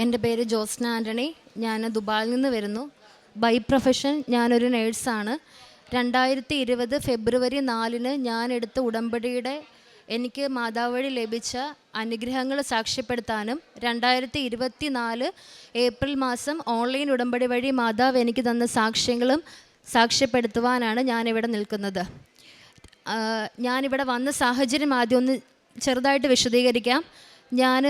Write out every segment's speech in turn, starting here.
എൻ്റെ പേര് ജോസ്ന ആൻ്റണി. ഞാൻ ദുബായിൽ നിന്ന് വരുന്നു. ബൈ പ്രൊഫഷൻ ഞാനൊരു നേഴ്സാണ്. 2020 ഫെബ്രുവരി 4 ഞാൻ എടുത്ത ഉടമ്പടിയുടെ എനിക്ക് മാതാവ് വഴി ലഭിച്ച അനുഗ്രഹങ്ങൾ സാക്ഷ്യപ്പെടുത്താനും 2024 ഏപ്രിൽ മാസം ഓൺലൈൻ ഉടമ്പടി വഴി മാതാവ് എനിക്ക് തന്ന സാക്ഷ്യങ്ങളും സാക്ഷ്യപ്പെടുത്തുവാനാണ് ഞാനിവിടെ നിൽക്കുന്നത്. ഞാനിവിടെ വന്ന സാഹചര്യം ആദ്യം ഒന്ന് ചെറുതായിട്ട് വിശദീകരിക്കാം. ഞാൻ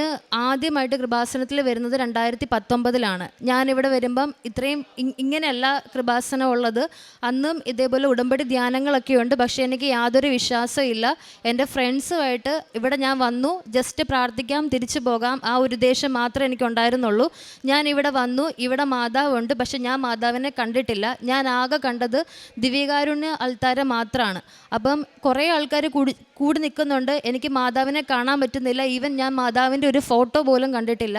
ആദ്യമായിട്ട് കൃപാസനത്തിൽ വരുന്നത് 2019 ഞാനിവിടെ വരുമ്പം ഇത്രയും ഇങ്ങനെയല്ല കൃപാസനം ഉള്ളത്. അന്നും ഇതേപോലെ ഉടമ്പടി ധ്യാനങ്ങളൊക്കെ ഉണ്ട്. പക്ഷേ എനിക്ക് യാതൊരു വിശ്വാസമില്ല. എൻ്റെ ഫ്രണ്ട്സുമായിട്ട് ഇവിടെ ഞാൻ വന്നു, ജസ്റ്റ് പ്രാർത്ഥിക്കാം, തിരിച്ചു പോകാം, ആ ഒരു ഉദ്ദേശം മാത്രമേ എനിക്കുണ്ടായിരുന്നുള്ളൂ. ഞാൻ ഇവിടെ വന്നു, ഇവിടെ മാതാവുണ്ട്, പക്ഷെ ഞാൻ മാതാവിനെ കണ്ടിട്ടില്ല. ഞാൻ ആകെ കണ്ടത് ദിവ്യകാരുണ്യ അൾത്താര മാത്രമാണ്. അപ്പം കുറേ ആൾക്കാർ കൂടി നിൽക്കുന്നുണ്ട്, എനിക്ക് മാതാവിനെ കാണാൻ പറ്റുന്നില്ല. ഈവൻ ഞാൻ മാതാവിൻ്റെ ഒരു ഫോട്ടോ പോലും കണ്ടിട്ടില്ല.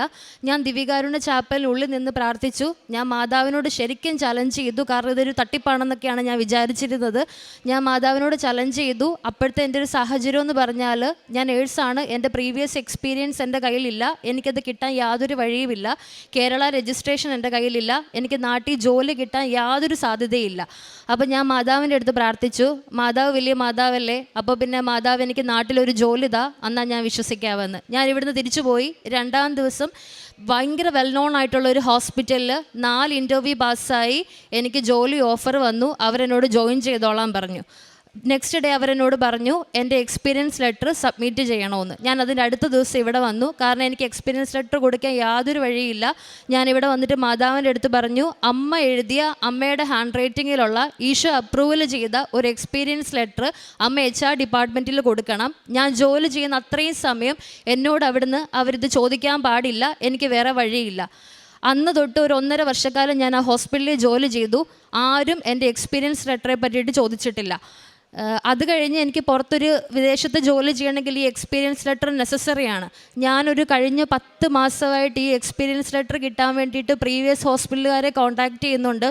ഞാൻ ദിവ്യകാരുണ്യ ചാപ്പലിനുള്ളിൽ നിന്ന് പ്രാർത്ഥിച്ചു. ഞാൻ മാതാവിനോട് ശരിക്കും ചലഞ്ച് ചെയ്തു, കാരണം ഇതൊരു തട്ടിപ്പാണെന്നൊക്കെയാണ് ഞാൻ വിചാരിച്ചിരുന്നത്. ഞാൻ മാതാവിനോട് ചലഞ്ച് ചെയ്തു. അപ്പോഴത്തെ എൻ്റെ ഒരു സാഹചര്യം എന്ന് പറഞ്ഞാൽ, ഞാൻ നേഴ്സാണ്, എൻ്റെ പ്രീവിയസ് എക്സ്പീരിയൻസ് എൻ്റെ കയ്യിലില്ല, എനിക്കത് കിട്ടാൻ യാതൊരു വഴിയുമില്ല. കേരള രജിസ്ട്രേഷൻ എൻ്റെ കയ്യിലില്ല, എനിക്ക് നാട്ടിൽ ജോലി കിട്ടാൻ യാതൊരു സാധ്യതയില്ല. അപ്പോൾ ഞാൻ മാതാവിൻ്റെ അടുത്ത് പ്രാർത്ഥിച്ചു. മാതാവ് വലിയ മാതാവല്ലേ, അപ്പോൾ പിന്നെ മാതാവ് എനിക്ക് നാട്ടിലൊരു ജോലി താ, എന്നാൽ ഞാൻ വിശ്വസിക്കാമെന്ന്. ഞാൻ ഇവിടുന്ന് തിരിച്ചു പോയി. 2-ാം ദിവസം ഭയങ്കര വെൽ നോൺ ആയിട്ടുള്ള ഒരു ഹോസ്പിറ്റലിൽ 4 ഇൻ്റർവ്യൂ പാസ്സായി. എനിക്ക് ജോലി ഓഫർ വന്നു. അവരെന്നോട് ജോയിൻ ചെയ്തോളാൻ പറഞ്ഞു. നെക്സ്റ്റ് ഡേ അവരെന്നോട് പറഞ്ഞു എൻ്റെ എക്സ്പീരിയൻസ് ലെറ്റർ സബ്മിറ്റ് ചെയ്യണമെന്ന്. ഞാൻ അതിൻ്റെ അടുത്ത ദിവസം ഇവിടെ വന്നു, കാരണം എനിക്ക് എക്സ്പീരിയൻസ് ലെറ്റർ കൊടുക്കാൻ യാതൊരു വഴിയില്ല. ഞാനിവിടെ വന്നിട്ട് മാതാവിൻ്റെ അടുത്ത് പറഞ്ഞു, അമ്മ എഴുതിയ അമ്മയുടെ ഹാൻഡ് റൈറ്റിങ്ങിലുള്ള ഈശോ അപ്രൂവൽ ചെയ്ത ഒരു എക്സ്പീരിയൻസ് ലെറ്റർ അമ്മ HR ഡിപ്പാർട്ട്മെൻറ്റിൽ കൊടുക്കണം. ഞാൻ ജോലി ചെയ്യുന്ന അത്രയും സമയം എന്നോട് അവിടുന്ന് അവരിത് ചോദിക്കാൻ പാടില്ല, എനിക്ക് വേറെ വഴിയില്ല. അന്ന് തൊട്ട് ഒരു 1.5 വർഷക്കാലം ഞാൻ ആ ഹോസ്പിറ്റലിൽ ജോലി ചെയ്തു. ആരും എൻ്റെ എക്സ്പീരിയൻസ് ലെറ്ററെ പറ്റിയിട്ട് ചോദിച്ചിട്ടില്ല. അത് കഴിഞ്ഞ് എനിക്ക് പുറത്തൊരു വിദേശത്ത് ജോലി ചെയ്യണമെങ്കിൽ ഈ എക്സ്പീരിയൻസ് ലെറ്റർ നെസസറിയാണ്. ഞാനൊരു കഴിഞ്ഞ 10 മാസമായിട്ട് ഈ എക്സ്പീരിയൻസ് ലെറ്റർ കിട്ടാൻ വേണ്ടിയിട്ട് പ്രീവിയസ് ഹോസ്പിറ്റലുകാരെ കോൺടാക്റ്റ് ചെയ്യുന്നുണ്ട്.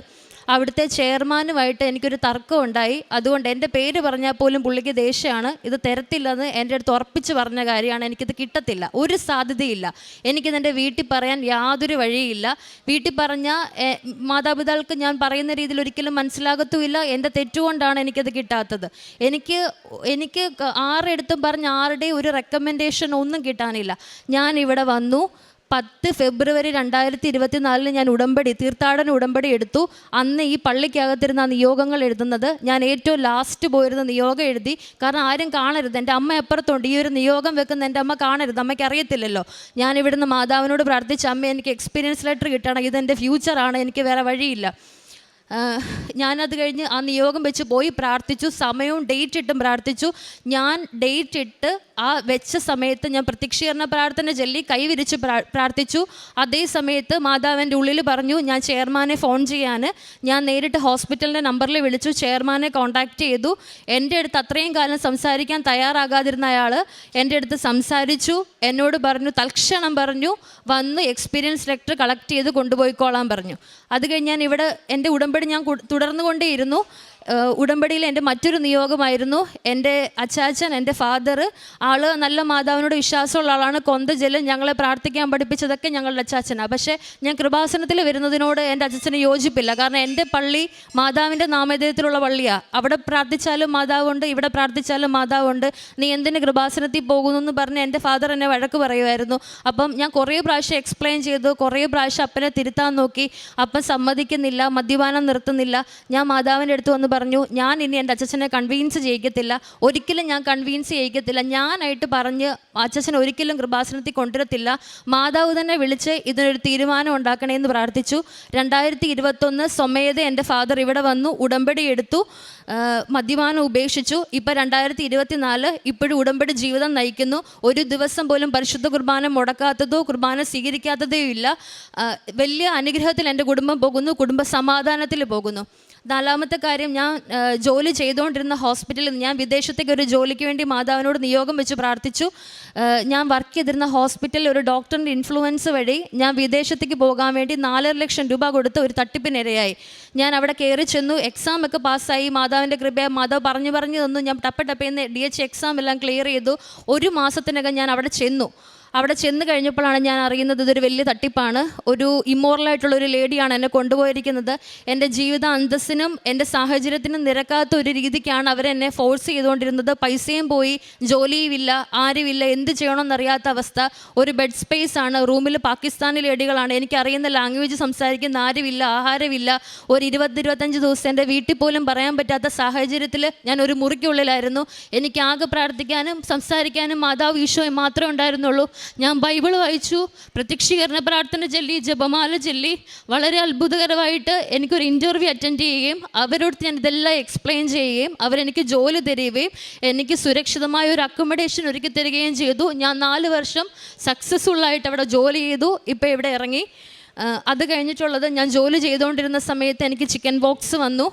അവിടുത്തെ ചെയർമാനുമായിട്ട് എനിക്കൊരു തർക്കം ഉണ്ടായി. അതുകൊണ്ട് എൻ്റെ പേര് പറഞ്ഞാൽ പോലും പുള്ളിക്ക് ദേഷ്യമാണ്. ഇത് തരത്തില്ലെന്ന് എൻ്റെ അടുത്ത് ഉറപ്പിച്ച് പറഞ്ഞ കാര്യമാണ്. എനിക്കിത് കിട്ടത്തില്ല, ഒരു സാധ്യതയില്ല. എനിക്കിതെൻ്റെ വീട്ടിൽ പറയാൻ യാതൊരു വഴിയില്ല. വീട്ടിൽ പറഞ്ഞാൽ മാതാപിതാക്കൾക്ക് ഞാൻ പറയുന്ന രീതിയിൽ ഒരിക്കലും മനസ്സിലാകത്തുമില്ല. എൻ്റെ തെറ്റുകൊണ്ടാണ് എനിക്കത് കിട്ടാത്തത്. എനിക്ക് 6 എടുത്തും പറഞ്ഞ് 6ടെയും ഒരു റെക്കമെൻഡേഷൻ ഒന്നും കിട്ടാനില്ല. ഞാൻ ഇവിടെ വന്നു. 10 ഫെബ്രുവരി 2024 ഞാൻ തീർത്ഥാടന ഉടമ്പടി എടുത്തു. അന്ന് ഈ പള്ളിക്കകത്തിരുന്ന നിയോഗങ്ങൾ എഴുതുന്നത് ഞാൻ ഏറ്റവും ലാസ്റ്റ് പോയിരുന്ന നിയോഗം എഴുതി. കാരണം ആരും കാണരുത്, എൻ്റെ അമ്മ എപ്പുറത്തുണ്ട്, ഈ ഒരു നിയോഗം വെക്കുന്ന എൻ്റെ അമ്മ കാണരുത്, അമ്മയ്ക്ക് അറിയത്തില്ലല്ലോ. ഞാൻ ഇവിടുന്ന് മാതാവിനോട് പ്രാർത്ഥിച്ച, അമ്മ എനിക്ക് എക്സ്പീരിയൻസ് ലെറ്റർ കിട്ടണം, ഇതെൻ്റെ ഫ്യൂച്ചറാണ്, എനിക്ക് വേറെ വഴിയില്ല. ഞാനത് കഴിഞ്ഞ് ആ നിയോഗം വെച്ച് പോയി പ്രാർത്ഥിച്ചു. സമയവും ഡേറ്റ് ഇട്ടും പ്രാർത്ഥിച്ചു. ഞാൻ ഡേറ്റ് ഇട്ട് ആ വെച്ച സമയത്ത് ഞാൻ പ്രത്യക്ഷീകരണ പ്രാർത്ഥന ചൊല്ലി കൈവിരിച്ച് പ്രാർത്ഥിച്ചു. അതേ സമയത്ത് മാതാവിൻ്റെ ഉള്ളിൽ പറഞ്ഞു ഞാൻ ചെയർമാനെ ഫോൺ ചെയ്യാൻ. ഞാൻ നേരിട്ട് ഹോസ്പിറ്റലിൻ്റെ നമ്പറിൽ വിളിച്ചു, ചെയർമാനെ കോൺടാക്റ്റ് ചെയ്തു. എൻ്റെ അടുത്ത് അത്രയും കാലം സംസാരിക്കാൻ തയ്യാറാകാതിരുന്ന അയാൾ എൻ്റെ അടുത്ത് സംസാരിച്ചു. എന്നോട് പറഞ്ഞു, തൽക്ഷണം പറഞ്ഞു, വന്ന് എക്സ്പീരിയൻസ് ലെറ്റർ കളക്ട് ചെയ്ത് കൊണ്ടുപോയിക്കോളാൻ പറഞ്ഞു. അത് കഴിഞ്ഞ് ഞാൻ ഇവിടെ എൻ്റെ ഉടമ്പടി ഞാൻ തുടർന്നുകൊണ്ടേയിരുന്നു. ഉടമ്പടിയിൽ എൻ്റെ മറ്റൊരു നിയോഗമായിരുന്നു, എൻ്റെ അച്ചാച്ചൻ, എൻ്റെ ഫാദർ, ആള് നല്ല മാതാവിനോട് വിശ്വാസമുള്ള ആളാണ്. കൊന്തജലം ഞങ്ങളെ പ്രാർത്ഥിക്കാൻ പഠിപ്പിച്ചതൊക്കെ ഞങ്ങളുടെ അച്ചാച്ചനാണ്. പക്ഷേ ഞാൻ കൃപാസനത്തിൽ വരുന്നതിനോട് എൻ്റെ അച്ഛന് യോജിപ്പില്ല. കാരണം എൻ്റെ പള്ളി മാതാവിൻ്റെ നാമധേയത്തിലുള്ള പള്ളിയാണ്. അവിടെ പ്രാർത്ഥിച്ചാലും മാതാവുണ്ട്, ഇവിടെ പ്രാർത്ഥിച്ചാലും മാതാവുണ്ട്. നീ എന്തിന് കൃപാസനത്തിൽ പോകുന്നു എന്ന് പറഞ്ഞ് എൻ്റെ ഫാദർ എന്നെ വഴക്ക് പറയുമായിരുന്നു. അപ്പം ഞാൻ കുറേ പ്രാവശ്യം എക്സ്പ്ലെയിൻ ചെയ്തു, കുറേ പ്രാവശ്യം അപ്പനെ തിരുത്താൻ നോക്കി. അപ്പം സമ്മതിക്കുന്നില്ല, മദ്യപാനം നിർത്തുന്നില്ല. ഞാൻ മാതാവിൻ്റെ അടുത്ത് വന്ന് പറഞ്ഞു, ഞാൻ ഇനി എൻ്റെ അച്ഛനെ കൺവീൻസ് ചെയ്യിക്കത്തില്ല, ഒരിക്കലും ഞാൻ കൺവീൻസ് ചെയ്യിക്കത്തില്ല. ഞാനായിട്ട് പറഞ്ഞ് അച്ഛൻ ഒരിക്കലും കൃപാസനത്തിൽ കൊണ്ടുവരത്തില്ല. മാതാവ് തന്നെ വിളിച്ച് ഇതിനൊരു തീരുമാനം ഉണ്ടാക്കണമെന്ന് പ്രാർത്ഥിച്ചു. 2021 സ്വമേധ എൻ്റെ ഫാദർ ഇവിടെ വന്നു, ഉടമ്പടി എടുത്തു, മദ്യപാനം ഉപേക്ഷിച്ചു. ഇപ്പം 2024 ഇപ്പോഴും ഉടമ്പടി ജീവിതം നയിക്കുന്നു. ഒരു ദിവസം പോലും പരിശുദ്ധ കുർബാന മുടക്കാത്തതോ കുർബാന സ്വീകരിക്കാത്തതോ ഇല്ല. വലിയ അനുഗ്രഹത്തിൽ എൻ്റെ കുടുംബം പോകുന്നു, കുടുംബ സമാധാനത്തിൽ പോകുന്നു. 4-മത്തെ കാര്യം, ഞാൻ ജോലി ചെയ്തുകൊണ്ടിരുന്ന ഹോസ്പിറ്റലിൽ ഞാൻ വിദേശത്തേക്ക് ഒരു ജോലിക്ക് വേണ്ടി മാതാവിനോട് നിയോഗം വെച്ച് പ്രാർത്ഥിച്ചു. ഞാൻ വർക്ക് ചെയ്തിരുന്ന ഹോസ്പിറ്റലിൽ ഒരു ഡോക്ടറിൻ്റെ ഇൻഫ്ലുവൻസ് വഴി ഞാൻ വിദേശത്തേക്ക് പോകാൻ വേണ്ടി 4.5 ലക്ഷം രൂപ കൊടുത്ത് ഒരു തട്ടിപ്പിനിരയായി. ഞാൻ അവിടെ കയറി ചെന്നു, എക്സാം ഒക്കെ പാസ്സായി. മാതാവിൻ്റെ കൃപയെ മാതാവ് പറഞ്ഞു തന്നു. ഞാൻ ടപ്പേന്ന് DH എക്സാം എല്ലാം ക്ലിയർ ചെയ്തു. 1 മാസത്തിനകം ഞാൻ അവിടെ ചെന്നു. അവിടെ ചെന്ന് കഴിഞ്ഞപ്പോഴാണ് ഞാൻ അറിയുന്നത് ഇതൊരു വലിയ തട്ടിപ്പാണ്. ഒരു ഇമ്മോറലായിട്ടുള്ള ഒരു ലേഡിയാണ് എന്നെ കൊണ്ടുപോയിരിക്കുന്നത്. എൻ്റെ ജീവിത അന്തസ്സിനും എൻ്റെ സാഹചര്യത്തിനും നിരക്കാത്ത ഒരു രീതിക്കാണ് അവരെന്നെ ഫോഴ്സ് ചെയ്തുകൊണ്ടിരുന്നത്. പൈസയും പോയി, ജോലിയുമില്ല, ആരുമില്ല, എന്ത് ചെയ്യണമെന്നറിയാത്ത അവസ്ഥ. ഒരു ബെഡ് സ്പേസ് ആണ്, റൂമിൽ പാകിസ്ഥാനി ലേഡികളാണ്, എനിക്കറിയുന്ന ലാംഗ്വേജ് സംസാരിക്കുന്ന ആരുമില്ല, ആഹാരമില്ല. ഒരു 20-25 ദിവസം എൻ്റെ വീട്ടിൽ പോലും പറയാൻ പറ്റാത്ത സാഹചര്യത്തിൽ ഞാൻ ഒരു മുറിക്കുള്ളിലായിരുന്നു. എനിക്ക് ആകെ പ്രാർത്ഥിക്കാനും സംസാരിക്കാനും മാതാവ് ഈശോയും മാത്രമേ ഉണ്ടായിരുന്നുള്ളൂ. ഞാൻ ബൈബിൾ വായിച്ചു, പ്രത്യക്ഷീകരണ പ്രാർത്ഥന ചൊല്ലി, ജപമാല ചൊല്ലി. വളരെ അത്ഭുതകരമായിട്ട് എനിക്കൊരു ഇൻ്റർവ്യൂ അറ്റൻഡ് ചെയ്യുകയും അവരോട് ഞാൻ ഇതെല്ലാം എക്സ്പ്ലെയിൻ ചെയ്യുകയും അവരെനിക്ക് ജോലി തരികയും എനിക്ക് സുരക്ഷിതമായ ഒരു അക്കോമഡേഷൻ ഒരുക്കി തരികയും ചെയ്തു. ഞാൻ 4 വർഷം സക്സസ്ഫുള്ളായിട്ട് അവിടെ ജോലി ചെയ്തു. ഇപ്പോൾ ഇവിടെ ഇറങ്ങി. അത് കഴിഞ്ഞിട്ടുള്ളത്, ഞാൻ ജോലി ചെയ്തുകൊണ്ടിരുന്ന സമയത്ത് എനിക്ക് ചിക്കൻ ബോക്സ് വന്നു.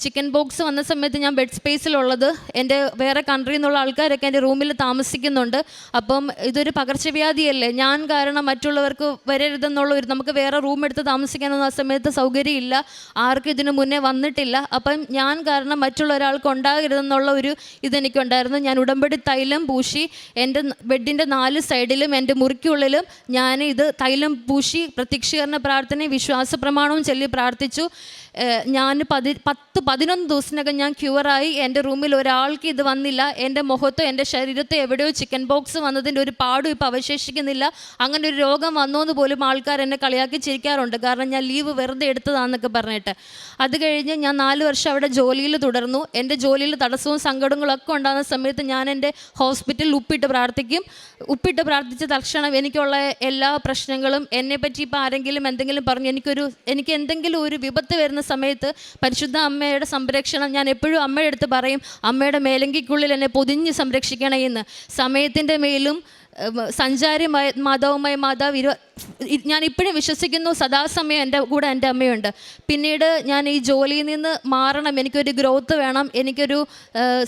ചിക്കൻ ബോക്സ് വന്ന സമയത്ത് ഞാൻ ബെഡ് സ്പേസിലുള്ളത്, എൻ്റെ വേറെ കൺട്രിയിൽ നിന്നുള്ള ആൾക്കാരൊക്കെ എൻ്റെ റൂമിൽ താമസിക്കുന്നുണ്ട്. അപ്പം ഇതൊരു പകർച്ചവ്യാധിയല്ലേ, ഞാൻ കാരണം മറ്റുള്ളവർക്ക് വരരുതെന്നുള്ള ഒരു, നമുക്ക് വേറെ റൂം എടുത്ത് താമസിക്കാനൊന്നും ആ സമയത്ത് സൗകര്യമില്ല, ആർക്കും ഇതിനു മുന്നേ വന്നിട്ടില്ല. അപ്പം ഞാൻ കാരണം മറ്റുള്ള ഒരാൾക്ക് ഉണ്ടാകരുതെന്നുള്ള ഒരു ഇതെനിക്കുണ്ടായിരുന്നു. ഞാൻ ഉടമ്പടി തൈലം പൂശി എൻ്റെ ബെഡിൻ്റെ 4 സൈഡിലും എൻ്റെ മുറിക്കുള്ളിലും ഞാൻ ഇത് തൈലം പൂശി പ്രത്യക്ഷീകരണ പ്രാർത്ഥനയും വിശ്വാസ പ്രമാണവും ചൊല്ലി പ്രാർത്ഥിച്ചു. ഞാൻ 10-11 ദിവസത്തിനകം ഞാൻ ക്യൂറായി. എൻ്റെ റൂമിൽ ഒരാൾക്ക് ഇത് വന്നില്ല. എൻ്റെ മുഖത്തോ എൻ്റെ ശരീരത്തോ എവിടെയോ ചിക്കൻ ബോക്സ് വന്നതിൻ്റെ ഒരു പാടും ഇപ്പോൾ അവശേഷിക്കുന്നില്ല. അങ്ങനെ ഒരു രോഗം വന്നോന്ന് പോലും ആൾക്കാർ എന്നെ കളിയാക്കി ചിരിക്കാറുണ്ട്, കാരണം ഞാൻ ലീവ് വെറുതെ എടുത്തതാണെന്നൊക്കെ പറഞ്ഞിട്ട്. അത് കഴിഞ്ഞ് ഞാൻ 4 വർഷം അവിടെ ജോലിയിൽ തുടർന്നു. എൻ്റെ ജോലിയിൽ തടസ്സവും സങ്കടങ്ങളും ഒക്കെ ഉണ്ടാകുന്ന സമയത്ത് ഞാൻ എൻ്റെ ഹോസ്പിറ്റലിൽ ഉപ്പിട്ട് പ്രാർത്ഥിക്കും. ഉപ്പിട്ട് പ്രാർത്ഥിച്ച തക്ഷണം എനിക്കുള്ള എല്ലാ പ്രശ്നങ്ങളും, എന്നെപ്പറ്റി ഇപ്പോൾ ആരെങ്കിലും എന്തെങ്കിലും പറഞ്ഞ് എനിക്ക് എന്തെങ്കിലും ഒരു വിപത്ത് വരുന്ന സമയത്ത് പരിശുദ്ധ അമ്മയുടെ സംരക്ഷണം ഞാൻ എപ്പോഴും അമ്മയുടെ അടുത്ത് പറയും, അമ്മയുടെ മേലങ്കിക്കുള്ളിൽ എന്നെ പൊതിഞ്ഞ് സംരക്ഷിക്കണേ എന്ന്. സമയത്തിൻ്റെ മേലും സഞ്ചാരി മാതാവുമായ മാതാവ് ഞാൻ ഇപ്പോഴും വിശ്വസിക്കുന്നു, സദാസമയം എൻ്റെ കൂടെ എൻ്റെ അമ്മയുണ്ട്. പിന്നീട് ഞാൻ ഈ ജോലിയിൽ നിന്ന് മാറണം, എനിക്കൊരു ഗ്രോത്ത് വേണം, എനിക്കൊരു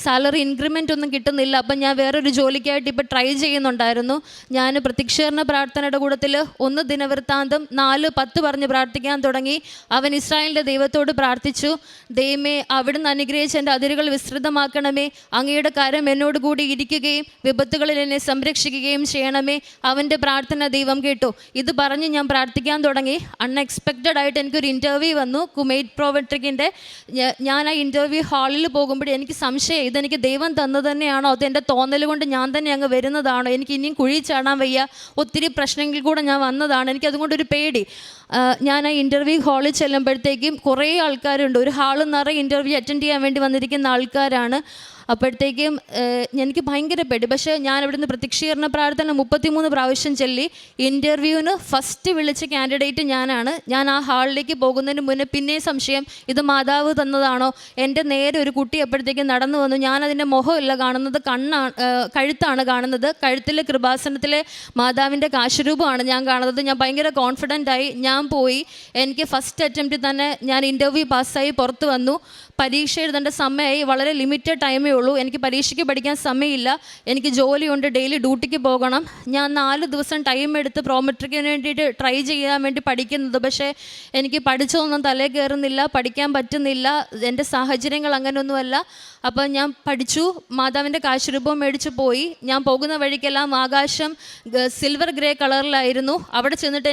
സാലറി ഇൻക്രിമെൻ്റ് ഒന്നും കിട്ടുന്നില്ല. അപ്പം ഞാൻ വേറൊരു ജോലിക്കായിട്ട് ഇപ്പോൾ ട്രൈ ചെയ്യുന്നുണ്ടായിരുന്നു. ഞാൻ പ്രത്യക്ഷീകരണ പ്രാർത്ഥനയുടെ കൂട്ടത്തിൽ 1 ദിനവൃത്താന്തം 4:10 പറഞ്ഞ് പ്രാർത്ഥിക്കാൻ തുടങ്ങി. അവൻ ഇസ്രായേലിൻ്റെ ദൈവത്തോട് പ്രാർത്ഥിച്ചു, ദൈവമേ അവിടുന്ന് അനുഗ്രഹിച്ച് എൻ്റെ അതിരുകൾ വിസ്തൃതമാക്കണമേ, അങ്ങയുടെ കരം എന്നോട് കൂടി ഇരിക്കുകയും വിപത്തുകളിൽ എന്നെ സംരക്ഷിക്കുകയും ചെയ്യണമേ. അവൻ്റെ പ്രാർത്ഥന ദൈവം കേട്ടു. ഇത് പറഞ്ഞ് ഞാൻ പ്രാർത്ഥിക്കാൻ തുടങ്ങി. അൺഎക്സ്പെക്റ്റഡ് ആയിട്ട് എനിക്കൊരു ഇൻ്റർവ്യൂ വന്നു കുമൈറ്റ് പ്രോവട്രിക്കിൻ്റെ. ഞാൻ ആ ഇൻ്റർവ്യൂ ഹാളിൽ പോകുമ്പോഴേ എനിക്ക് സംശയം, ഇതെനിക്ക് ദൈവം തന്നു തന്നെയാണോ, അതെൻ്റെ തോന്നൽ കൊണ്ട് ഞാൻ തന്നെ അങ്ങ് വരുന്നതാണോ, എനിക്ക് ഇനിയും കുഴി ചാടാൻ വയ്യ, ഒത്തിരി പ്രശ്നങ്ങളിൽ കൂടെ ഞാൻ വന്നതാണ്, എനിക്കതുകൊണ്ടൊരു പേടി. ഞാൻ ആ ഇൻ്റർവ്യൂ ഹാളിൽ ചെല്ലുമ്പോഴത്തേക്കും കുറേ ആൾക്കാരുണ്ട്. ഒരു ഹാളിൽ നിറയെ ഇൻ്റർവ്യൂ അറ്റൻഡ് ചെയ്യാൻ വേണ്ടി വന്നിരിക്കുന്ന ആൾക്കാരാണ്. അപ്പോഴത്തേക്കും എനിക്ക് ഭയങ്കര പേടി. പക്ഷേ ഞാൻ ഇവിടുന്ന് പ്രത്യക്ഷീകരണ പ്രാർത്ഥന 33 പ്രാവശ്യം ചൊല്ലി. ഇൻ്റർവ്യൂവിന് ഫസ്റ്റ് വിളിച്ച കാൻഡിഡേറ്റ് ഞാനാണ്. ഞാൻ ആ ഹാളിലേക്ക് പോകുന്നതിന് മുന്നേ പിന്നെ സംശയം, ഇത് മാതാവ് തന്നതാണോ. എൻ്റെ നേരെ ഒരു കുട്ടി എപ്പോഴത്തേക്കും നടന്നു വന്നു. ഞാനതിൻ്റെ മുഖമല്ല കാണുന്നത്, കഴുത്താണ് കാണുന്നത്. കഴുത്തിൽ കൃപാസനത്തിലെ മാതാവിൻ്റെ കാശരൂപമാണ് ഞാൻ കാണുന്നത്. ഞാൻ ഭയങ്കര കോൺഫിഡൻ്റായി ഞാൻ പോയി. എനിക്ക് ഫസ്റ്റ് അറ്റംപ്റ്റിൽ തന്നെ ഞാൻ ഇൻ്റർവ്യൂ പാസ്സായി പുറത്ത് വന്നു. പരീക്ഷ എഴുതേണ്ട സമയമായി, വളരെ ലിമിറ്റഡ് ടൈമേ ഉള്ളൂ. എനിക്ക് പരീക്ഷയ്ക്ക് പഠിക്കാൻ സമയമില്ല, എനിക്ക് ജോലിയുണ്ട്, ഡെയിലി ഡ്യൂട്ടിക്ക് പോകണം. ഞാൻ 4 ദിവസം ടൈം എടുത്ത് പ്രോമെട്രിക്കിന് വേണ്ടിയിട്ട് ട്രൈ ചെയ്യാൻ വേണ്ടി പഠിക്കുന്നത്. പക്ഷേ എനിക്ക് പഠിച്ചതൊന്നും തലേ കയറുന്നില്ല, പഠിക്കാൻ പറ്റുന്നില്ല, എൻ്റെ സാഹചര്യങ്ങൾ അങ്ങനെയൊന്നുമല്ല. അപ്പം ഞാൻ പഠിച്ചു, മാതാവിൻ്റെ കാശുരൂപം മേടിച്ച് പോയി. ഞാൻ പോകുന്ന വഴിക്കെല്ലാം ആകാശം സിൽവർ ഗ്രേ കളറിലായിരുന്നു. അവിടെ ചെന്നിട്ട്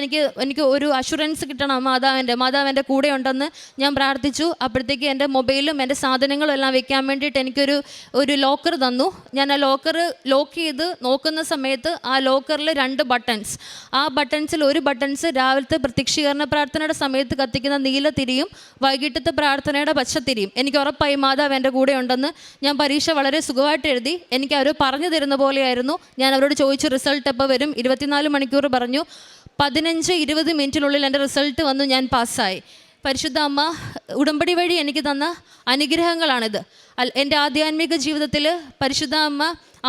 എനിക്ക് ഒരു അഷുറൻസ് കിട്ടണം, മാതാവ് എൻ്റെ കൂടെ ഉണ്ടെന്ന് ഞാൻ പ്രാർത്ഥിച്ചു. അപ്പോഴത്തേക്ക് എൻ്റെ മൊബൈലും എൻ്റെ സാധനങ്ങളും എല്ലാം വെക്കാൻ വേണ്ടിയിട്ട് എനിക്കൊരു ലോക്കർ തന്നു. ഞാൻ ആ ലോക്കർ ലോക്ക് ചെയ്ത് നോക്കുന്ന സമയത്ത് ആ ലോക്കറിൽ 2 ബട്ടൺസ്, ആ ബട്ടൺസിൽ ഒരു ബട്ടൺസ് രാവിലത്തെ പ്രത്യക്ഷീകരണ പ്രാർത്ഥനയുടെ സമയത്ത് കത്തിക്കുന്ന നീലത്തിരിയും വൈകിട്ടത്തെ പ്രാർത്ഥനയുടെ പച്ചത്തിരിയും. എനിക്ക് ഉറപ്പായി മാതാവ് എൻ്റെ കൂടെ ഉണ്ടെന്ന്. ഞാൻ പരീക്ഷ വളരെ സുഖമായിട്ട് എഴുതി. എനിക്ക് അവർ പറഞ്ഞു തരുന്ന പോലെയായിരുന്നു. ഞാൻ അവരോട് ചോദിച്ചു റിസൾട്ട് എപ്പോൾ വരും. 24 മണിക്കൂർ പറഞ്ഞു. 15-20 മിനിറ്റിനുള്ളിൽ എൻ്റെ റിസൾട്ട് വന്നു. ഞാൻ പാസ്സായി. പരിശുദ്ധ അമ്മ ഉടമ്പടി വഴി എനിക്ക് തന്ന അനുഗ്രഹങ്ങളാണിത്. എൻ്റെ ആധ്യാത്മിക ജീവിതത്തിൽ പരിശുദ്ധ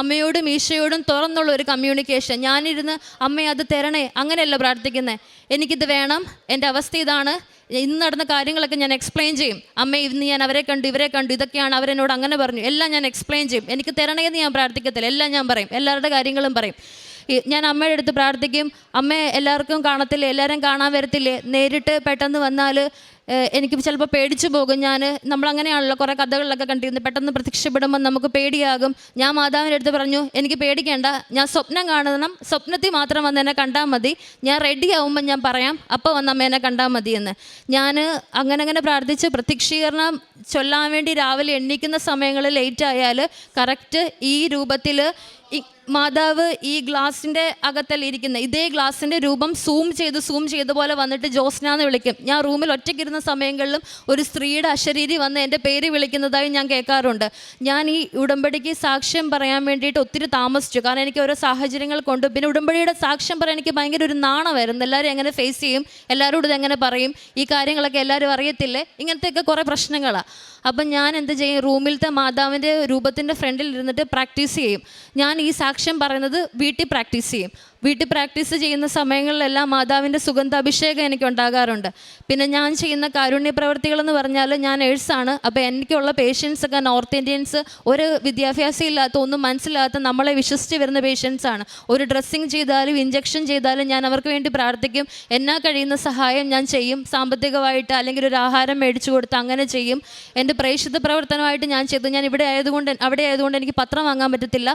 അമ്മയോടും ഈശോയോടും തുറന്നുള്ള ഒരു കമ്മ്യൂണിക്കേഷൻ. ഞാനിരുന്ന് അമ്മയെ അത് തരണേ അങ്ങനെയല്ല പ്രാർത്ഥിക്കുന്നത്. എനിക്കിത് വേണം, എൻ്റെ അവസ്ഥ ഇതാണ്, ഇന്ന് നടന്ന കാര്യങ്ങളൊക്കെ ഞാൻ എക്സ്പ്ലെയിൻ ചെയ്യും. അമ്മ ഇന്ന് ഞാൻ അവരെ കണ്ടു, ഇവരെ കണ്ടു, ഇതൊക്കെയാണ് അവരെന്നോട് അങ്ങനെ പറഞ്ഞു, എല്ലാം ഞാൻ എക്സ്പ്ലെയിൻ ചെയ്യും. എനിക്ക് തരണേന്ന് ഞാൻ പ്രാർത്ഥിക്കത്തില്ല, എല്ലാം ഞാൻ പറയും, എല്ലാവരുടെ കാര്യങ്ങളും പറയും. ഞാൻ അമ്മയുടെ അടുത്ത് പ്രാർത്ഥിക്കും, അമ്മ എല്ലാവർക്കും കാണത്തില്ലേ, എല്ലാവരും കാണാൻ വരത്തില്ലേ, നേരിട്ട് പെട്ടെന്ന് വന്നാൽ എനിക്ക് ചിലപ്പോൾ പേടിച്ചു പോകും. നമ്മളങ്ങനെയാണല്ലോ കുറേ കഥകളിലൊക്കെ കണ്ടിരുന്നത്, പെട്ടെന്ന് പ്രത്യക്ഷപ്പെടുമ്പോൾ നമുക്ക് പേടിയാകും. ഞാൻ മാതാവിൻ്റെ അടുത്ത് പറഞ്ഞു, എനിക്ക് പേടിക്കേണ്ട, ഞാൻ സ്വപ്നം കാണണം, സ്വപ്നത്തിൽ മാത്രം വന്ന് എന്നെ കണ്ടാൽ മതി, ഞാൻ റെഡി ആവുമ്പോൾ ഞാൻ പറയാം, അപ്പോൾ വന്ന് അമ്മ എന്നെ കണ്ടാൽ മതി എന്ന്. ഞാൻ അങ്ങനെ പ്രാർത്ഥിച്ച് പ്രത്യക്ഷീകരണം ചൊല്ലാൻ വേണ്ടി രാവിലെ എണ്ണിക്കുന്ന സമയങ്ങളിൽ ലേറ്റ് ആയാൽ കറക്റ്റ് ഈ രൂപത്തിൽ മാതാവ് ഈ ഗ്ലാസിൻ്റെ അകത്തല്ല ഇരിക്കുന്നത്, ഇതേ ഗ്ലാസിൻ്റെ രൂപം സൂം ചെയ്ത് പോലെ വന്നിട്ട് ജോസ്നാന്ന് വിളിക്കും. ഞാൻ റൂമിൽ ഒറ്റയ്ക്കിരുന്ന സമയങ്ങളിലും ഒരു സ്ത്രീയുടെ അശരീരി വന്ന് എൻ്റെ പേര് വിളിക്കുന്നതായി ഞാൻ കേൾക്കാറുണ്ട്. ഞാൻ ഈ ഉടമ്പടിക്ക് സാക്ഷ്യം പറയാൻ വേണ്ടിയിട്ട് ഒത്തിരി താമസിച്ചു. കാരണം എനിക്ക് ഓരോ സാഹചര്യങ്ങൾ കൊണ്ട്, പിന്നെ ഉടമ്പടിയുടെ സാക്ഷ്യം പറയാൻ എനിക്ക് ഭയങ്കര ഒരു നാണമായിരുന്നു. എല്ലാവരും എങ്ങനെ ഫേസ് ചെയ്യും, എല്ലാവരോടും ഇതെങ്ങനെ പറയും, ഈ കാര്യങ്ങളൊക്കെ എല്ലാവരും അറിയത്തില്ലേ, ഇങ്ങനത്തെയൊക്കെ കുറേ പ്രശ്നങ്ങളാണ്. അപ്പം ഞാൻ എന്ത് ചെയ്യും, റൂമിലത്തെ മാതാവിൻ്റെ രൂപത്തിൻ്റെ ഫ്രണ്ടിൽ ഇരുന്നിട്ട് പ്രാക്ടീസ് ചെയ്യും. ഞാൻ ഈ സാക്ഷ്യം പറയുന്നത് വീട്ടിൽ പ്രാക്ടീസ് ചെയ്യും. വീട്ടിൽ പ്രാക്ടീസ് ചെയ്യുന്ന സമയങ്ങളിലെല്ലാം മാതാവിൻ്റെ സുഗന്ധാഭിഷേകം എനിക്ക് ഉണ്ടാകാറുണ്ട്. പിന്നെ ഞാൻ ചെയ്യുന്ന കാരുണ്യ പ്രവർത്തികളെന്ന് പറഞ്ഞാൽ, ഞാൻ നേഴ്സാണ്. അപ്പോൾ എനിക്കുള്ള പേഷ്യൻസൊക്കെ നോർത്ത് ഇന്ത്യൻസ്, ഒരു വിദ്യാഭ്യാസം ഇല്ലാത്ത, ഒന്നും മനസ്സിലാത്ത, നമ്മളെ വിശ്വസിച്ച് വരുന്ന പേഷ്യൻസാണ്. ഒരു ഡ്രസ്സിങ് ചെയ്താലും ഇഞ്ചക്ഷൻ ചെയ്താലും ഞാൻ അവർക്ക് വേണ്ടി പ്രാർത്ഥിക്കും. എന്നാൽ കഴിയുന്ന സഹായം ഞാൻ ചെയ്യും. സാമ്പത്തികമായിട്ട് അല്ലെങ്കിൽ ഒരു ആഹാരം മേടിച്ചു കൊടുത്ത് അങ്ങനെ ചെയ്യും. എൻ്റെ പ്രേക്ഷിത പ്രവർത്തനമായിട്ട് ഞാൻ ചെയ്തു. ഞാൻ അവിടെ ആയതുകൊണ്ട് എനിക്ക് പത്രം വാങ്ങാൻ പറ്റത്തില്ല.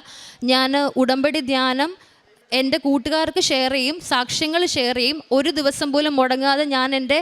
ഞാൻ ഉടമ്പടി ധ്യാനം എൻ്റെ കൂട്ടുകാർക്ക് ഷെയർ ചെയ്യും, സാക്ഷ്യങ്ങൾ ഷെയർ ചെയ്യും. ഒരു ദിവസം പോലും മുടങ്ങാതെ ഞാൻ എൻ്റെ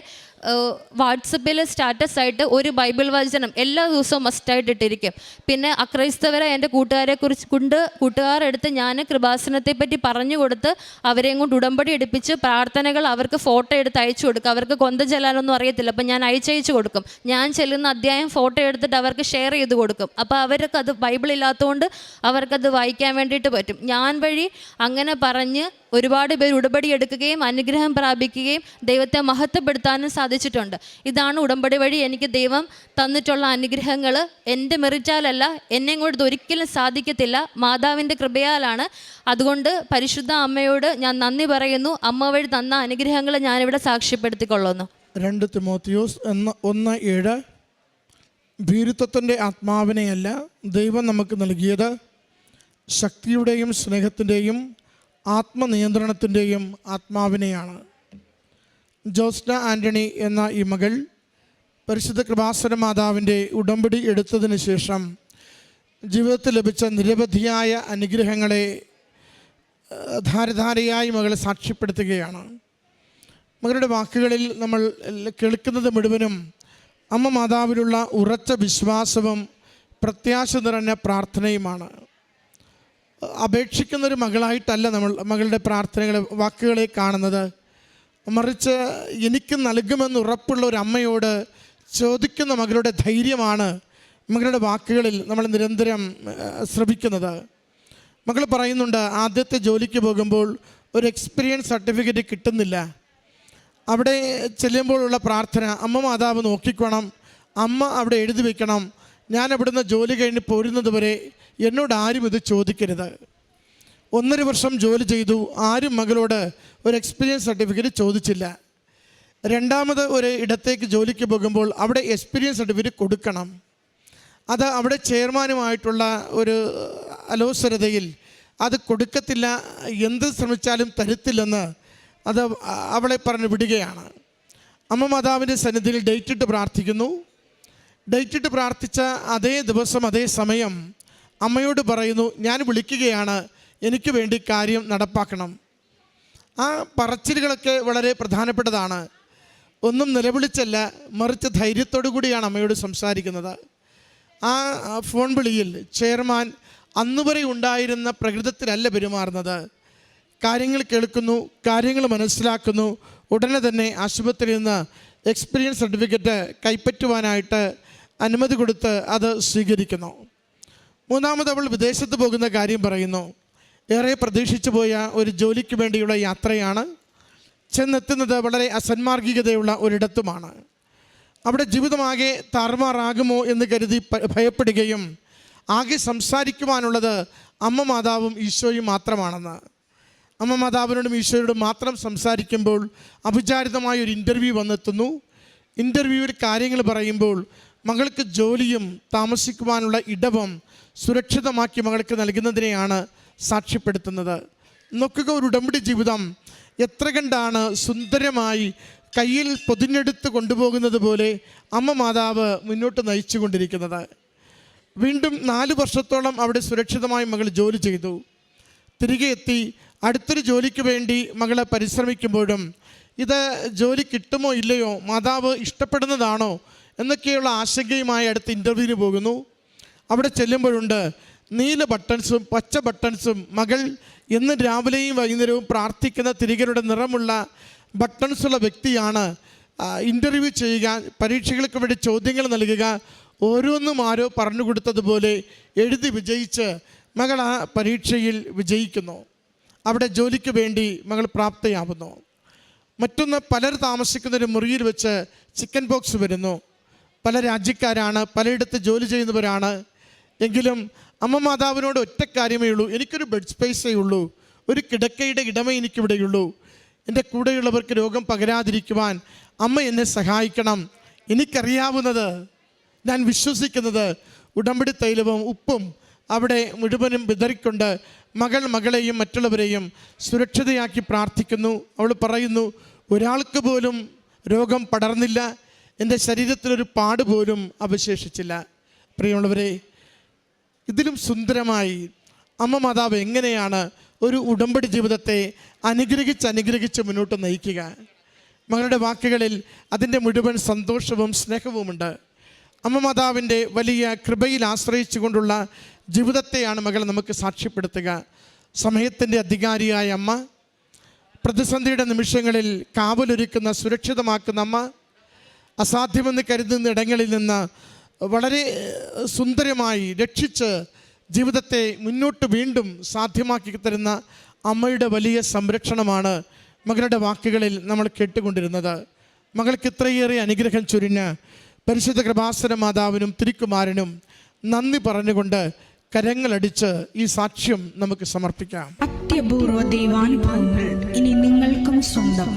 വാട്സപ്പിൽ സ്റ്റാറ്റസ് ആയിട്ട് ഒരു ബൈബിൾ വചനം എല്ലാ ദിവസവും മസ്റ്റായിട്ട് ഇട്ടിരിക്കും. പിന്നെ അക്രൈസ്തവരെ എൻ്റെ കൂട്ടുകാരെടുത്ത് ഞാൻ കൃപാസനത്തെ പറ്റി പറഞ്ഞു കൊടുത്ത് അവരെയും കൊണ്ട് ഉടമ്പടി എടുപ്പിച്ച് പ്രാർത്ഥനകൾ അവർക്ക് ഫോട്ടോ എടുത്ത് അയച്ചു കൊടുക്കും. അവർക്ക് കൊന്ത ചെല്ലാനൊന്നും അറിയത്തില്ല, അപ്പം ഞാൻ അയച്ചു കൊടുക്കും. ഞാൻ ചെല്ലുന്ന അധ്യായം ഫോട്ടോ എടുത്തിട്ട് അവർക്ക് ഷെയർ ചെയ്ത് കൊടുക്കും. അപ്പോൾ അവർക്കത് ബൈബിൾ ഇല്ലാത്തതുകൊണ്ട് അവർക്കത് വായിക്കാൻ വേണ്ടിയിട്ട് പറ്റും. ഞാൻ വഴി അങ്ങനെ പറഞ്ഞ് ഒരുപാട് പേർ ഉടമ്പടി എടുക്കുകയും അനുഗ്രഹം പ്രാപിക്കുകയും ദൈവത്തെ മഹത്വപ്പെടുത്താനും സാധിച്ചിട്ടുണ്ട്. ഇതാണ് ഉടമ്പടി വഴി എനിക്ക് ദൈവം തന്നിട്ടുള്ള അനുഗ്രഹങ്ങൾ. എൻ്റെ മെറിറ്റാലല്ല, എന്നെ കൊണ്ട് ഒരിക്കലും സാധിക്കത്തില്ല, മാതാവിൻ്റെ കൃപയാലാണ്. അതുകൊണ്ട് പരിശുദ്ധ അമ്മയോട് ഞാൻ നന്ദി പറയുന്നു. അമ്മ വഴി തന്ന അനുഗ്രഹങ്ങൾ ഞാനിവിടെ സാക്ഷ്യപ്പെടുത്തിക്കൊള്ളുന്നു. 2 തിമോത്തിയോസ് 1:7 ഭീരുത്വത്തിൻ്റെ ആത്മാവിനെയല്ല ദൈവം നമുക്ക് നൽകിയത്, ശക്തിയുടെയും സ്നേഹത്തിൻ്റെയും ആത്മനിയന്ത്രണത്തിൻ്റെയും ആത്മാവിനെയാണ്. ജോസ്ന ആൻ്റണി എന്ന ഈ മകൾ പരിശുദ്ധ കൃപാസന മാതാവിൻ്റെ ഉടമ്പടി എടുത്തതിന് ശേഷം ജീവിതത്തിൽ ലഭിച്ച നിരവധിയായ അനുഗ്രഹങ്ങളെ ധാരധാരയായി മകൾ സാക്ഷ്യപ്പെടുത്തുകയാണ്. മകളുടെ വാക്കുകളിൽ നമ്മൾ കേൾക്കുന്നത് മുഴുവനും അമ്മ മാതാവിലുള്ള ഉറച്ച വിശ്വാസവും പ്രത്യാശ നിറഞ്ഞ പ്രാർത്ഥനയുമാണ്. അപേക്ഷിക്കുന്നൊരു മകളായിട്ടല്ല നമ്മൾ മകളുടെ പ്രാർത്ഥനകളെ, വാക്കുകളെ കാണുന്നത്. മറിച്ച് എനിക്ക് നൽകുമെന്ന് ഉറപ്പുള്ള ഒരു അമ്മയോട് ചോദിക്കുന്ന മകളുടെ ധൈര്യമാണ് മകളുടെ വാക്കുകളിൽ നമ്മൾ നിരന്തരം ശ്രവിക്കുന്നത്. മകൾ പറയുന്നുണ്ട്, ആദ്യത്തെ ജോലിക്ക് പോകുമ്പോൾ ഒരു എക്സ്പീരിയൻസ് സർട്ടിഫിക്കറ്റ് കിട്ടുന്നില്ല. അവിടെ ചെല്ലുമ്പോഴുള്ള പ്രാർത്ഥന, അമ്മ മാതാവ് നോക്കിക്കോണം, അമ്മ അവിടെ എഴുതി വയ്ക്കണം, ഞാൻ അവിടുന്ന് ജോലി കഴിഞ്ഞ് പോരുന്നത് വരെ എന്നോട് ആരും ഇത് ചോദിക്കരുത്. 1.5 വർഷം ജോലി ചെയ്തു, ആരും മകളോട് ഒരു എക്സ്പീരിയൻസ് സർട്ടിഫിക്കറ്റ് ചോദിച്ചില്ല. രണ്ടാമത് ഒരു ഇടത്തേക്ക് ജോലിക്ക് പോകുമ്പോൾ അവിടെ എക്സ്പീരിയൻസ് സർട്ടിഫിക്കറ്റ് കൊടുക്കണം. അത് അവിടെ ചെയർമാനുമായിട്ടുള്ള ഒരു അലോസരതയിൽ അത് കൊടുക്കത്തില്ല, എന്ത് ശ്രമിച്ചാലും തരത്തില്ലെന്ന് അത് അവളെ പറഞ്ഞ് വിടുകയാണ്. അമ്മ മാതാവിൻ്റെ സന്നിധിയിൽ ഡേറ്റിട്ട് പ്രാർത്ഥിക്കുന്നു. ഡേറ്റിട്ട് പ്രാർത്ഥിച്ച അതേ ദിവസം അതേ സമയം അമ്മയോട് പറയുന്നു, ഞാൻ വിളിക്കുകയാണ്, എനിക്ക് വേണ്ടി കാര്യം നടപ്പാക്കണം. ആ പറച്ചിലുകളൊക്കെ വളരെ പ്രധാനപ്പെട്ടതാണ്. ഒന്നും നിലവിളിച്ചല്ല, മറിച്ച് ധൈര്യത്തോടു കൂടിയാണ് അമ്മയോട് സംസാരിക്കുന്നത്. ആ ഫോൺ വിളിയിൽ ചെയർമാൻ അന്നുവരെ ഉണ്ടായിരുന്ന പ്രകൃതത്തിലല്ല പെരുമാറുന്നത്. കാര്യങ്ങൾ കേൾക്കുന്നു, കാര്യങ്ങൾ മനസ്സിലാക്കുന്നു, ഉടനെ തന്നെ ആശുപത്രിയിൽ നിന്ന് എക്സ്പീരിയൻസ് സർട്ടിഫിക്കറ്റ് കൈപ്പറ്റുവാനായിട്ട് അനുമതി കൊടുത്ത് അത് സ്വീകരിക്കുന്നു. മൂന്നാമത് അവൾ വിദേശത്ത് പോകുന്ന കാര്യം പറയുന്നു. ഏറെ പ്രതീക്ഷിച്ചു പോയ ഒരു ജോലിക്ക് വേണ്ടിയുള്ള യാത്രയാണ്. ചെന്നെത്തുന്നത് വളരെ അസന്മാർഗികതയുള്ള ഒരിടത്തുമാണ്. അവിടെ ജീവിതമാകെ താറുമാറാകുമോ എന്ന് കരുതി ഭയപ്പെടുകയും ആകെ സംസാരിക്കുവാനുള്ളത് അമ്മ മാതാവും ഈശോയും മാത്രമാണെന്ന്. അമ്മ മാതാവിനോടും ഈശോയോടും മാത്രം സംസാരിക്കുമ്പോൾ അവിചാരിതമായൊരു ഇൻ്റർവ്യൂ വന്നെത്തുന്നു. ഇൻ്റർവ്യൂവിൽ കാര്യങ്ങൾ പറയുമ്പോൾ മകൾക്ക് ജോലിയും താമസിക്കുവാനുള്ള ഇടവും സുരക്ഷിതമാക്കി മകൾക്ക് നൽകുന്നതിനെയാണ് സാക്ഷ്യപ്പെടുത്തുന്നത്. നോക്കുക, ഒരു ഉടമ്പടി ജീവിതം എത്ര കണ്ടാണ് സുന്ദരമായി കയ്യിൽ പൊതിഞ്ഞെടുത്ത് കൊണ്ടുപോകുന്നത് പോലെ അമ്മ മാതാവ് മുന്നോട്ട് നയിച്ചു കൊണ്ടിരിക്കുന്നത്. വീണ്ടും 4 വർഷത്തോളം അവിടെ സുരക്ഷിതമായി മകൾ ജോലി ചെയ്തു. തിരികെ എത്തി അടുത്തൊരു ജോലിക്ക് വേണ്ടി മകളെ പരിശ്രമിക്കുമ്പോഴും ഇത് ജോലി കിട്ടുമോ ഇല്ലയോ, മാതാവ് ഇഷ്ടപ്പെടുന്നതാണോ എന്നൊക്കെയുള്ള ആശങ്കയുമായി അടുത്ത ഇൻ്റർവ്യൂവിന് പോകുന്നു. അവിടെ ചെല്ലുമ്പോഴുണ്ട് നീല ബട്ടൺസും പച്ച ബട്ടൺസും. മകൾ എന്നും രാവിലെയും വൈകുന്നേരവും പ്രാർത്ഥിക്കുന്ന തിരികെയുടെ നിറമുള്ള ബട്ടൺസുള്ള വ്യക്തിയാണ്. ഇൻ്റർവ്യൂ ചെയ്യുക, പരീക്ഷകൾക്ക് വേണ്ടി ചോദ്യങ്ങൾ നൽകുക, ഓരോന്നും ആരോ പറഞ്ഞു കൊടുത്തതുപോലെ എഴുതി വിജയിച്ച് മകൾ ആ പരീക്ഷയിൽ വിജയിക്കുന്നു. അവിടെ ജോലിക്ക് വേണ്ടി മകൾ പ്രാപ്തയാവുന്നു. മറ്റൊന്ന്, പലർ താമസിക്കുന്നൊരു മുറിയിൽ വെച്ച് ചിക്കൻ ബോക്സ് വരുന്നു. പല രാജ്യക്കാരാണ്, പലയിടത്ത് ജോലി ചെയ്യുന്നവരാണ്. എങ്കിലും അമ്മ മാതാവിനോട് ഒറ്റ കാര്യമേ ഉള്ളൂ, എനിക്കൊരു ബെഡ് സ്പേസേ ഉള്ളൂ, ഒരു കിടക്കയുടെ ഇടമേ എനിക്കിവിടെയുള്ളൂ. എൻ്റെ കൂടെയുള്ളവർക്ക് രോഗം പകരാതിരിക്കുവാൻ അമ്മ എന്നെ സഹായിക്കണം. എനിക്കറിയാവുന്നത്, ഞാൻ വിശ്വസിക്കുന്നത് ഉടമ്പടി തൈലവും ഉപ്പും അവിടെ മുഴുവനും വിതറിക്കൊണ്ട് മകളെയും മറ്റുള്ളവരെയും സുരക്ഷിതയാക്കി പ്രാർത്ഥിക്കുന്നു. അവൾ പറയുന്നു, ഒരാൾക്ക് പോലും രോഗം പടർന്നില്ല, എൻ്റെ ശരീരത്തിലൊരു പാട് പോലും അവശേഷിച്ചില്ല. പ്രിയമുള്ളവരെ, ഇതിലും സുന്ദരമായി അമ്മ മാതാവ് എങ്ങനെയാണ് ഒരു ഉടമ്പടി ജീവിതത്തെ അനുഗ്രഹിച്ച് മുന്നോട്ട് നയിക്കുക. മകളുടെ വാക്കുകളിൽ അതിൻ്റെ മുഴുവൻ സന്തോഷവും സ്നേഹവുമുണ്ട്. അമ്മ മാതാവിൻ്റെ വലിയ കൃപയിൽ ആശ്രയിച്ചു കൊണ്ടുള്ള ജീവിതത്തെയാണ് മകൾ നമുക്ക് സാക്ഷ്യപ്പെടുത്തുക. സമയത്തിൻ്റെ അധികാരിയായ അമ്മ, പ്രതിസന്ധിയുടെ നിമിഷങ്ങളിൽ കാവലൊരുക്കുന്ന, സുരക്ഷിതമാക്കുന്ന അമ്മ, അസാധ്യമെന്ന് കരുതുന്ന ഇടങ്ങളിൽ നിന്ന് വളരെ സുന്ദരമായി രക്ഷിച്ച് ജീവിതത്തെ മുന്നോട്ട് വീണ്ടും സാധ്യമാക്കി തരുന്ന അമ്മയുടെ വലിയ സംരക്ഷണമാണ് മകളുടെ വാക്കുകളിൽ നമ്മൾ കേട്ടുകൊണ്ടിരുന്നത്. മകൾക്ക് ഇത്രയേറെ അനുഗ്രഹം ചൊരിഞ്ഞ് പരിശുദ്ധ കൃപാസന മാതാവിനും തിരുക്കുമാരനും നന്ദി പറഞ്ഞുകൊണ്ട് കരങ്ങളടിച്ച് ഈ സാക്ഷ്യം നമുക്ക് സമർപ്പിക്കാം. അത്യപൂർവ ദൈവാനുഭവങ്ങൾ ഇനി നിങ്ങൾക്കും സ്വന്തം.